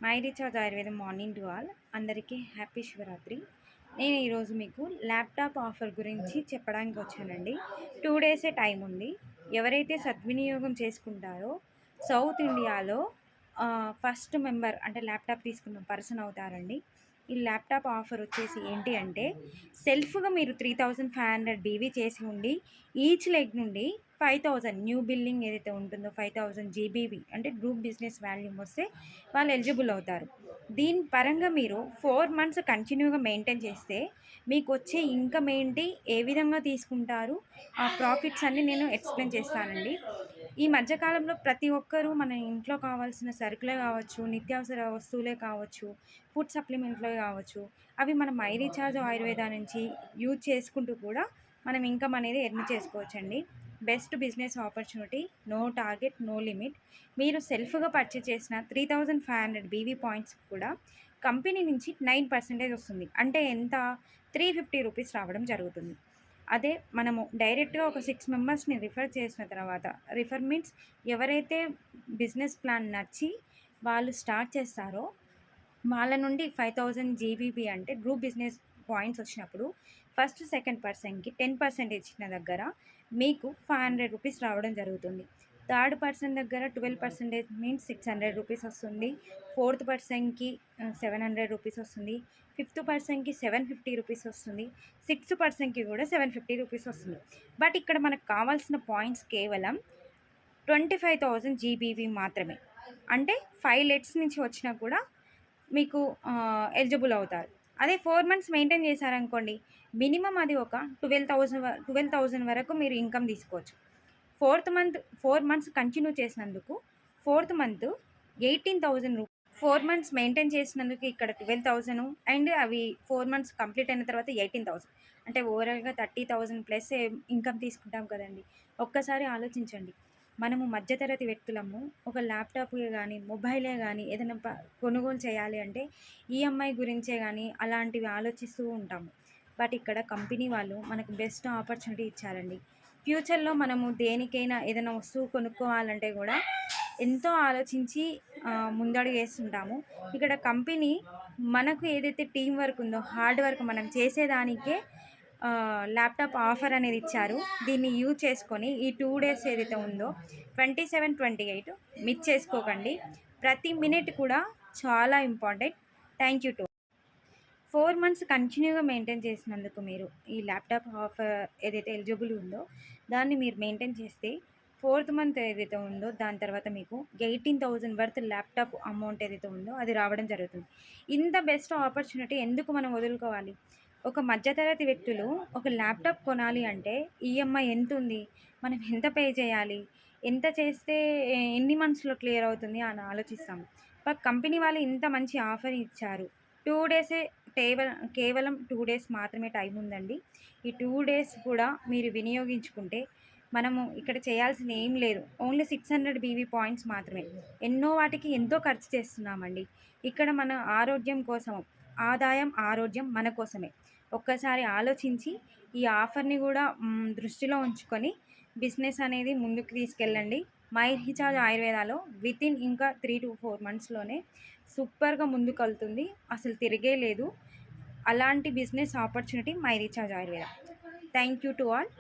My recharge ఆయుర్వేదం morning to all అందరికీ happy Shivaratri. నేను ఈరోజు మీకు ల్యాప్టాప్ ఆఫర్ గురించి చెప్పడానికి వచ్చానండి. 2 డేసే టైం ఉంది. ఎవరైతే సద్వినియోగం చేసుకుంటారో సౌత్ ఇండియాలో ఫస్ట్ మెంబర్ అంటే ల్యాప్టాప్ తీసుకున్న పర్సన్ అవుతారండి. ఈ ల్యాప్టాప్ ఆఫర్ వచ్చేసి ఏంటి అంటే సెల్ఫ్గా మీరు 3500 బీవీ చేసి ఉండి ఈచ్ లెగ్ నుండి 5000 న్యూ బిల్లింగ్ ఏదైతే ఉంటుందో 5000 జీబీబీ అంటే గ్రూప్ బిజినెస్ వాల్యూమ్ వస్తే వాళ్ళు ఎలిజిబుల్ అవుతారు. దీని పరంగా మీరు 4 మంత్స్ కంటిన్యూగా మెయింటైన్ చేస్తే మీకు వచ్చే ఇన్కమ్ ఏంటి, ఏ విధంగా తీసుకుంటారు, ఆ ప్రాఫిట్స్ అన్నీ నేను ఎక్స్ప్లెయిన్ చేస్తానండి. ఈ మధ్యకాలంలో ప్రతి ఒక్కరూ మన ఇంట్లో కావాల్సిన సరుకులే కావచ్చు, నిత్యావసర వస్తువులే కావచ్చు, ఫుడ్ సప్లిమెంట్లే కావచ్చు, అవి మన మై రీఛార్జ్ ఆయుర్వేద నుంచి యూజ్ చేసుకుంటూ కూడా మనం ఇన్కమ్ అనేది ఎర్న్ చేసుకోవచ్చండి. Best business opportunity, no target, no limit. మీరు సెల్ఫ్గా పర్చేస్ చేసిన 3500 బీవీ పాయింట్స్ కూడా కంపెనీ నుంచి 9% వస్తుంది. అంటే ఎంత, 350 రూపీస్ రావడం జరుగుతుంది. అదే మనము డైరెక్ట్గా ఒక 6 మెంబర్స్ని రిఫర్ చేసిన తర్వాత, రిఫర్ మీన్స్ ఎవరైతే బిజినెస్ ప్లాన్ నచ్చి వాళ్ళు స్టార్ట్ చేస్తారో వాళ్ళ నుండి 5000 జీబీబీ అంటే గ్రూప్ బిజినెస్ పాయింట్స్ వచ్చినప్పుడు ఫస్ట్ సెకండ్ పర్సన్కి 10% ఇచ్చిన దగ్గర మీకు 500 రూపీస్ రావడం జరుగుతుంది. థర్డ్ పర్సన్ దగ్గర 12% మీన్స్ 600 రూపీస్ వస్తుంది. ఫోర్త్ పర్సన్కి 700 రూపీస్ వస్తుంది. ఫిఫ్త్ పర్సన్కి 750 రూపీస్ వస్తుంది. సిక్స్త్ పర్సన్కి కూడా 750 రూపీస్ వస్తుంది. బట్ ఇక్కడ మనకు కావాల్సిన పాయింట్స్ కేవలం 25,000 జీబీబీ మాత్రమే. అంటే 5 లెట్స్ నుంచి వచ్చినా కూడా మీకు ఎలిజిబుల్ అవుతారు. అదే 4 మంత్స్ మెయింటైన్ చేశారనుకోండి, మినిమం అది ఒక 12,000 వరకు మీరు ఇన్కమ్ తీసుకోవచ్చు. 4 మంత్స్ కంటిన్యూ చేసినందుకు ఫోర్త్ మంత్ 18,000 4 మంత్స్ మెయింటైన్ చేసినందుకు ఇక్కడ 12,000 అండ్ అవి 4 మంత్స్ కంప్లీట్ అయిన తర్వాత 18,000 అంటే ఓవరాల్గా 30,000 ప్లస్ ఇన్కమ్ తీసుకుంటాం కదండి. ఒక్కసారి ఆలోచించండి. మనము మధ్యతరగతి వ్యక్తులము ఒక ల్యాప్టాపే కానీ, మొబైలే కానీ ఏదైనా కొనుగోలు చేయాలి అంటే ఈఎంఐ గురించే కానీ అలాంటివి ఆలోచిస్తూ ఉంటాము. బట్ ఇక్కడ కంపెనీ వాళ్ళు మనకు బెస్ట్ ఆపర్చునిటీ ఇచ్చారండి. ఫ్యూచర్లో మనము దేనికైనా ఏదైనా వస్తువు కొనుక్కోవాలంటే కూడా ఎంతో ఆలోచించి ముందడుగు వేస్తుంటాము. ఇక్కడ కంపెనీ మనకు ఏదైతే టీం వర్క్ ఉందో, హార్డ్ వర్క్ మనం చేసేదానికే ల్యాప్టాప్ ఆఫర్ అనేది ఇచ్చారు. దీన్ని యూజ్ చేసుకొని ఈ 2 డేస్ ఏదైతే ఉందో 27, 28 మిస్ చేసుకోకండి. ప్రతి మినిట్ కూడా చాలా important. Thank you to 4 months కంటిన్యూగా మెయింటైన్ చేసినందుకు మీరు ఈ ల్యాప్టాప్ ఆఫర్ ఏదైతే ఎలిజిబుల్ ఉందో దాన్ని మీరు మెయింటైన్ చేస్తే 4th మంత్ ఏదైతే ఉందో దాని తర్వాత మీకు 18,000 వర్త్ ల్యాప్టాప్ అమౌంట్ ఏదైతే ఉందో అది రావడం జరుగుతుంది. ఇంత బెస్ట్ ఆపర్చునిటీ ఎందుకు మనం వదులుకోవాలి? ఒక మధ్యతరగతి వ్యక్తులు ఒక ల్యాప్టాప్ కొనాలి అంటే ఈఎంఐ ఎంత ఉంది, మనం ఎంత పే చేయాలి, ఎంత చేస్తే ఎన్ని మంత్స్లో క్లియర్ అవుతుంది అని ఆలోచిస్తాము. బట్ కంపెనీ వాళ్ళు ఇంత మంచి ఆఫర్ ఇచ్చారు. 2 డేసే కేవలం 2 డేస్ మాత్రమే టైం ఉందండి. ఈ 2 డేస్ కూడా మీరు వినియోగించుకుంటే మనము ఇక్కడ చేయాల్సింది ఏం లేదు. ఓన్లీ 600 బీవీ పాయింట్స్ మాత్రమే. ఎన్నో వాటికి ఎంతో ఖర్చు చేస్తున్నామండి. ఇక్కడ మన ఆరోగ్యం కోసం, ఆదాయం ఆరోగ్యం మన కోసమే. ఒక్కసారి ఆలోచించి ఈ ఆఫర్ని కూడా దృష్టిలో ఉంచుకొని బిజినెస్ అనేది ముందుకు తీసుకెళ్ళండి. మై రీఛార్జ్ ఆయుర్వేదాలో వితిన్ ఇంకా 3 to 4 మంత్స్లోనే సూపర్గా ముందుకు వెళ్తుంది. అసలు తిరిగే లేదు. అలాంటి business opportunity my recharge Ayurveda. Thank you to all.